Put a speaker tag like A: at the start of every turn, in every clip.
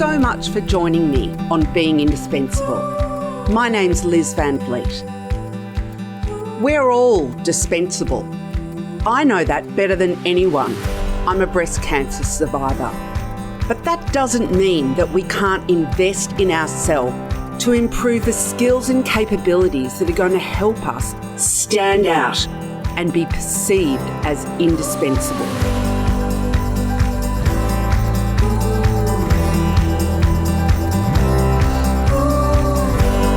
A: so much for joining me on Being Indispensable. My name's Liz Van Vliet. We're all dispensable. I know that better than anyone. I'm a breast cancer survivor. But that doesn't mean that we can't invest in ourselves to improve the skills and capabilities that are going to help us stand out and be perceived as indispensable.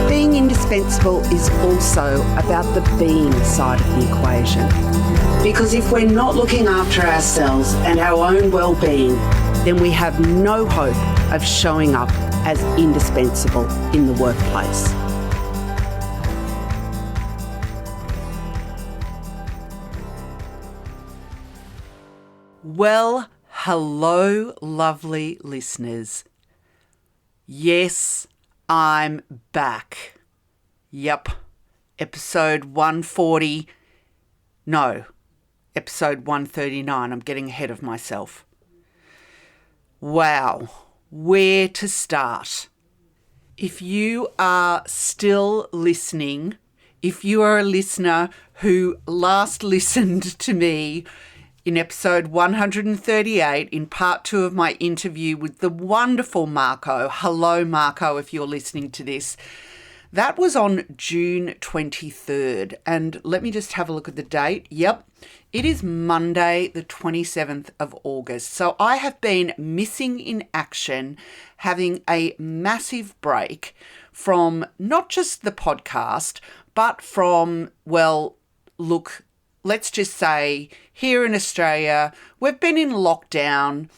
A: Being indispensable is also about the being side of the equation. Because if we're not looking after ourselves and our own well-being, then we have no hope of showing up as indispensable in the workplace. Well, hello, lovely listeners. Yes, I'm back. Yep, episode 140. No, episode 139. I'm getting ahead of myself. Wow, where to start? If you are still listening, if you are a listener who last listened to me in episode 138 in part 2 of my interview with the wonderful Marco. Hello, Marco, if you're listening to this. That was on June 23rd. And let me just have a look at the date. Yep, it is Monday, the 27th of August. So I have been missing in action, having a massive break from not just the podcast, but from, well, look, let's just say here in Australia, we've been in lockdown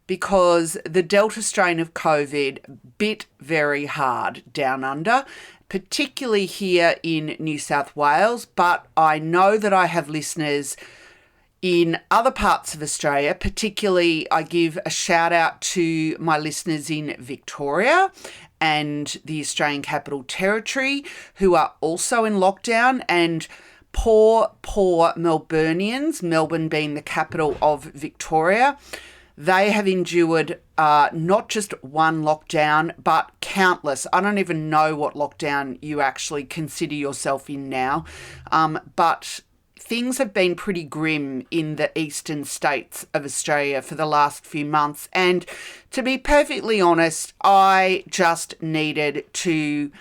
A: because the Delta strain of COVID bit very hard down under, particularly here in New South Wales. But I know that I have listeners in other parts of Australia, particularly I give a shout out to my listeners in Victoria and the Australian Capital Territory who are also in lockdown, and poor Melburnians, Melbourne being the capital of Victoria. They have endured not just one lockdown, but countless. I don't even know what lockdown you actually consider yourself in now, but things have been pretty grim in the eastern states of Australia for the last few months. And to be perfectly honest, I just needed to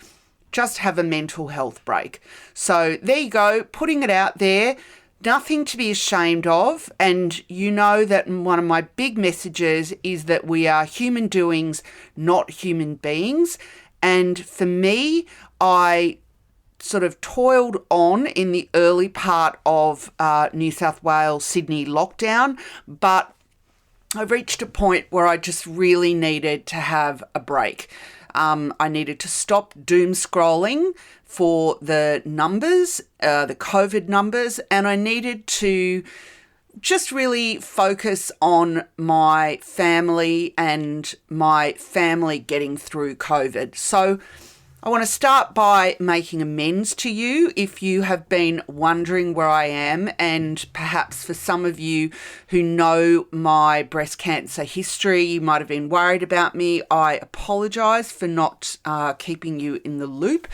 A: just have a mental health break. So there you go, putting it out there, nothing to be ashamed of. And you know that one of my big messages is that we are human doings, not human beings. And for me, I sort of toiled on in the early part of New South Wales, Sydney lockdown, but I reached a point where I just really needed to have a break. I needed to stop doom scrolling for the numbers, the COVID numbers, and I needed to just really focus on my family and my family getting through COVID. So I want to start by making amends to you if you have been wondering where I am, and perhaps for some of you who know my breast cancer history, you might have been worried about me. I apologise for not keeping you in the loop.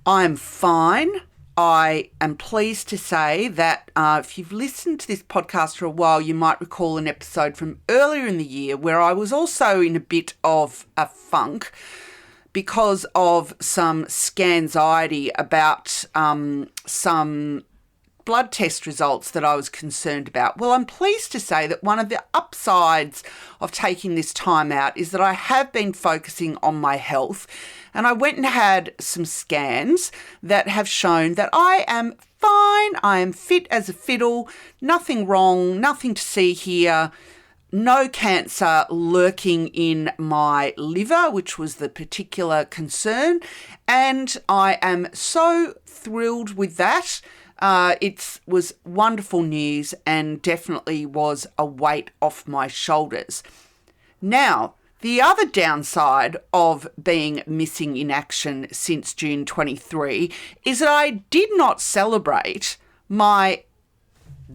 A: I'm fine. I am pleased to say that if you've listened to this podcast for a while, you might recall an episode from earlier in the year where I was also in a bit of a funk because of some scanxiety about some blood test results that I was concerned about. Well, I'm pleased to say that one of the upsides of taking this time out is that I have been focusing on my health, and I went and had some scans that have shown that I am fine, I am fit as a fiddle, nothing wrong, nothing to see here. No cancer lurking in my liver, which was the particular concern. And I am so thrilled with that. It was wonderful news and definitely was a weight off my shoulders. Now, the other downside of being missing in action since June 23 is that I did not celebrate my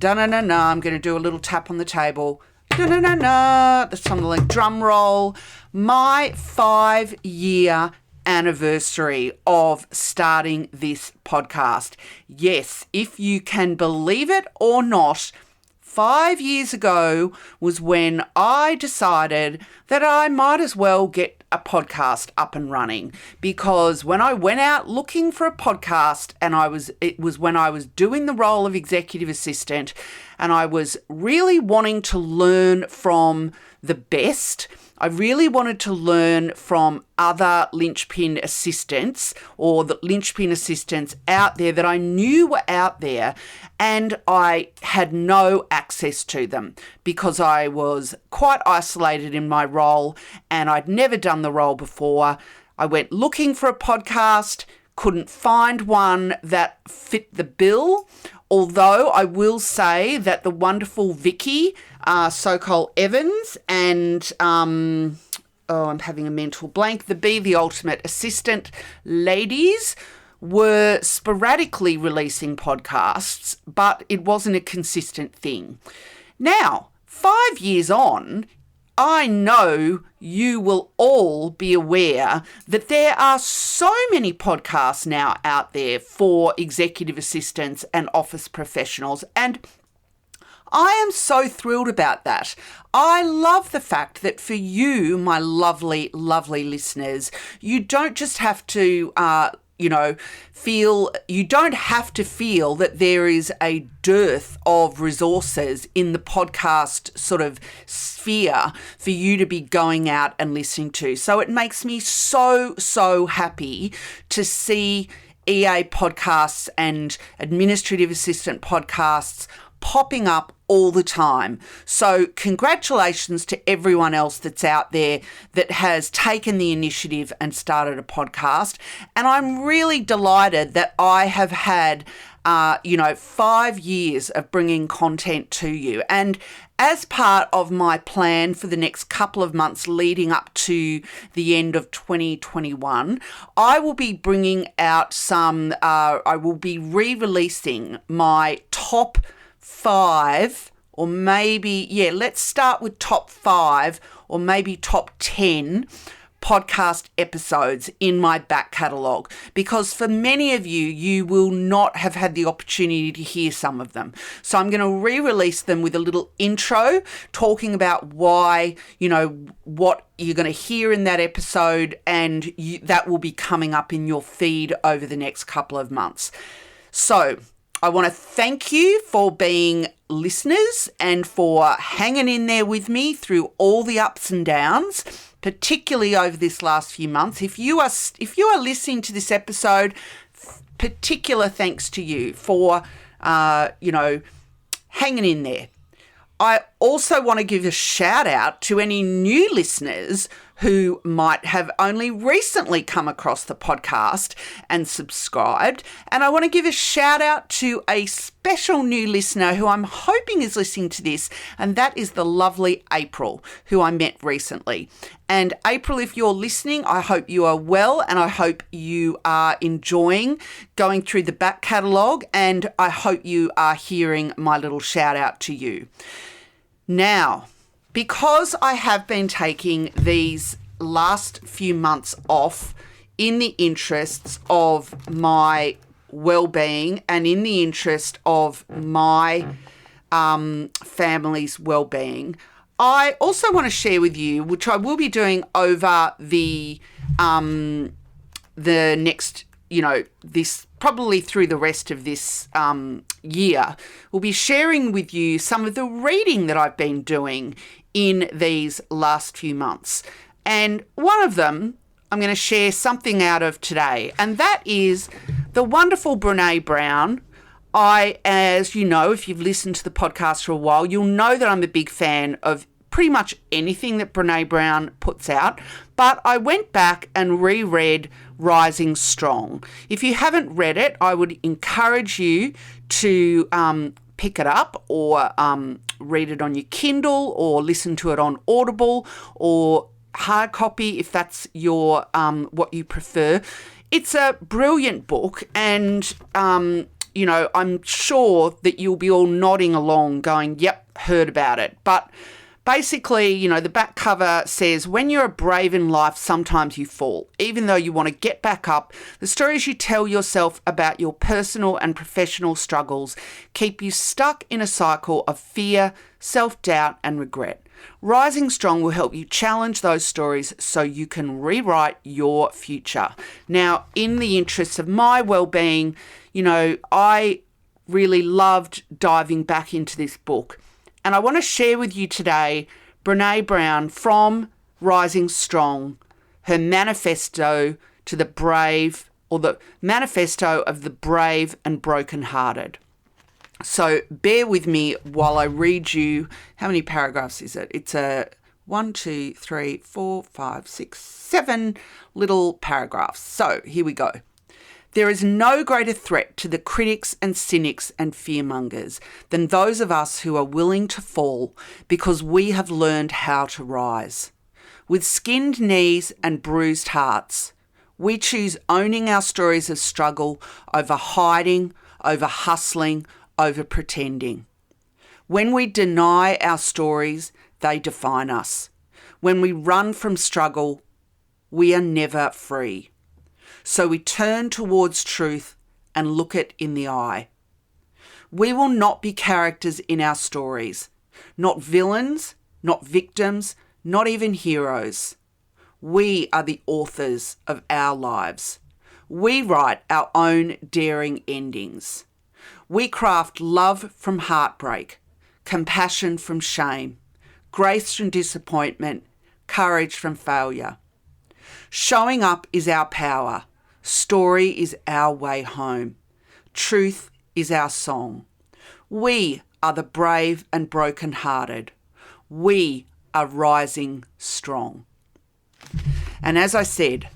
A: I'm going to do a little tap on the table, the song like drum roll, my 5-year anniversary of starting this podcast. Yes, if you can believe it or not, 5 years ago was when I decided that I might as well get a podcast up and running, because when I went out looking for a podcast, and it was when I was doing the role of executive assistant, and I was really wanting to learn from the best. I really wanted to learn from other linchpin assistants, or the linchpin assistants out there that I knew were out there, and I had no access to them because I was quite isolated in my role and I'd never done the role before. I went looking for a podcast, couldn't find one that fit the bill. Although I will say that the wonderful Vicky Sokol Evans and, I'm having a mental blank, the Be the Ultimate Assistant ladies were sporadically releasing podcasts, but it wasn't a consistent thing. Now, 5 years on, I know you will all be aware that there are so many podcasts now out there for executive assistants and office professionals, and I am so thrilled about that. I love the fact that for you, my lovely, lovely listeners, you don't just have to you don't have to feel that there is a dearth of resources in the podcast sort of sphere for you to be going out and listening to. So it makes me so, so happy to see EA podcasts and administrative assistant podcasts popping up all the time. So congratulations to everyone else that's out there that has taken the initiative and started a podcast. And I'm really delighted that I have had 5 years of bringing content to you. And as part of my plan for the next couple of months leading up to the end of 2021, I will be bringing out I will be re-releasing my top 5, or maybe, let's start with top 5 or maybe top 10 podcast episodes in my back catalogue, because for many of you, you will not have had the opportunity to hear some of them. So I'm going to re-release them with a little intro talking about why, what you're going to hear in that episode, and that will be coming up in your feed over the next couple of months. So I want to thank you for being listeners and for hanging in there with me through all the ups and downs, particularly over this last few months. If you are listening to this episode, particular thanks to you for hanging in there. I also want to give a shout out to any new listeners who might have only recently come across the podcast and subscribed. And I want to give a shout out to a special new listener who I'm hoping is listening to this, and that is the lovely April, who I met recently. And April, if you're listening, I hope you are well, and I hope you are enjoying going through the back catalogue, and I hope you are hearing my little shout out to you. Now, because I have been taking these last few months off in the interests of my well-being and in the interest of my family's well-being, I also want to share with you, which I will be doing over the next, this probably through the rest of this year, we'll be sharing with you some of the reading that I've been doing in these last few months. And one of them, I'm going to share something out of today, and that is the wonderful Brené Brown. As you know, if you've listened to the podcast for a while, you'll know that I'm a big fan of pretty much anything that Brené Brown puts out, but I went back and reread Rising Strong. If you haven't read it, I would encourage you to pick it up or read it on your Kindle or listen to it on Audible or hard copy if that's your what you prefer. It's a brilliant book, and I'm sure that you'll be all nodding along going, yep, heard about it. But Basically, the back cover says, when you're brave in life, sometimes you fall. Even though you want to get back up, the stories you tell yourself about your personal and professional struggles keep you stuck in a cycle of fear, self-doubt, and regret. Rising Strong will help you challenge those stories so you can rewrite your future. Now, in the interests of my well-being, I really loved diving back into this book. And I want to share with you today Brené Brown from Rising Strong, her manifesto to the brave, or the manifesto of the brave and brokenhearted. So bear with me while I read you. How many paragraphs is it? It's a 1, 2, 3, 4, 5, 6, 7 little paragraphs. So here we go. There is no greater threat to the critics and cynics and fearmongers than those of us who are willing to fall because we have learned how to rise. With skinned knees and bruised hearts, we choose owning our stories of struggle over hiding, over hustling, over pretending. When we deny our stories, they define us. When we run from struggle, we are never free. So we turn towards truth and look it in the eye. We will not be characters in our stories, not villains, not victims, not even heroes. We are the authors of our lives. We write our own daring endings. We craft love from heartbreak, compassion from shame, grace from disappointment, courage from failure. Showing up is our power. Story is our way home. Truth is our song. We are the brave and brokenhearted. We are rising strong. And as I said,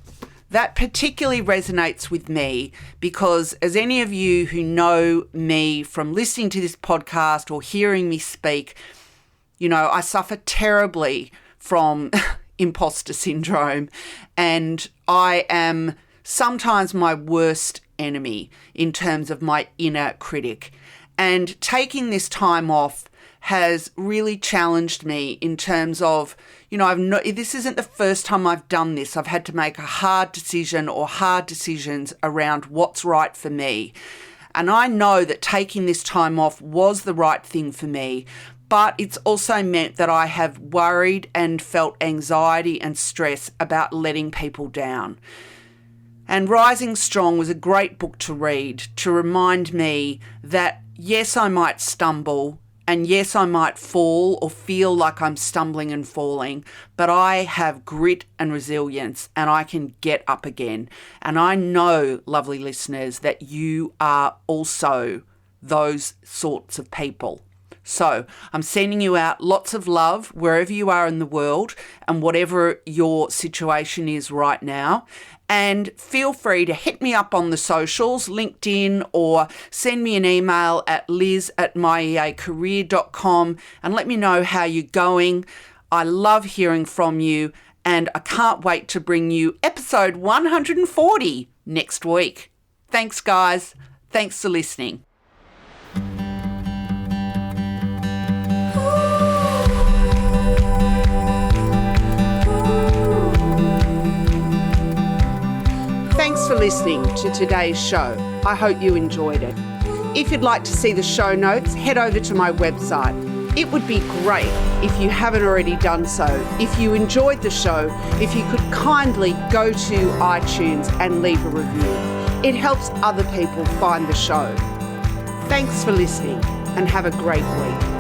A: that particularly resonates with me because, as any of you who know me from listening to this podcast or hearing me speak, I suffer terribly from imposter syndrome, and I am sometimes my worst enemy in terms of my inner critic. And taking this time off has really challenged me in terms of, this isn't the first time I've done this. I've had to make a hard decision or hard decisions around what's right for me. And I know that taking this time off was the right thing for me, but it's also meant that I have worried and felt anxiety and stress about letting people down. And Rising Strong was a great book to read to remind me that yes, I might stumble, and yes, I might fall or feel like I'm stumbling and falling, but I have grit and resilience and I can get up again. And I know, lovely listeners, that you are also those sorts of people. So I'm sending you out lots of love wherever you are in the world and whatever your situation is right now. And feel free to hit me up on the socials, LinkedIn, or send me an email at liz@myeacareer.com and let me know how you're going. I love hearing from you, and I can't wait to bring you episode 140 next week. Thanks, guys. Thanks for listening. Thanks for listening to today's show. I hope you enjoyed it. If you'd like to see the show notes, head over to my website. It would be great if you haven't already done so. If you enjoyed the show, if you could kindly go to iTunes and leave a review. It helps other people find the show. Thanks for listening and have a great week.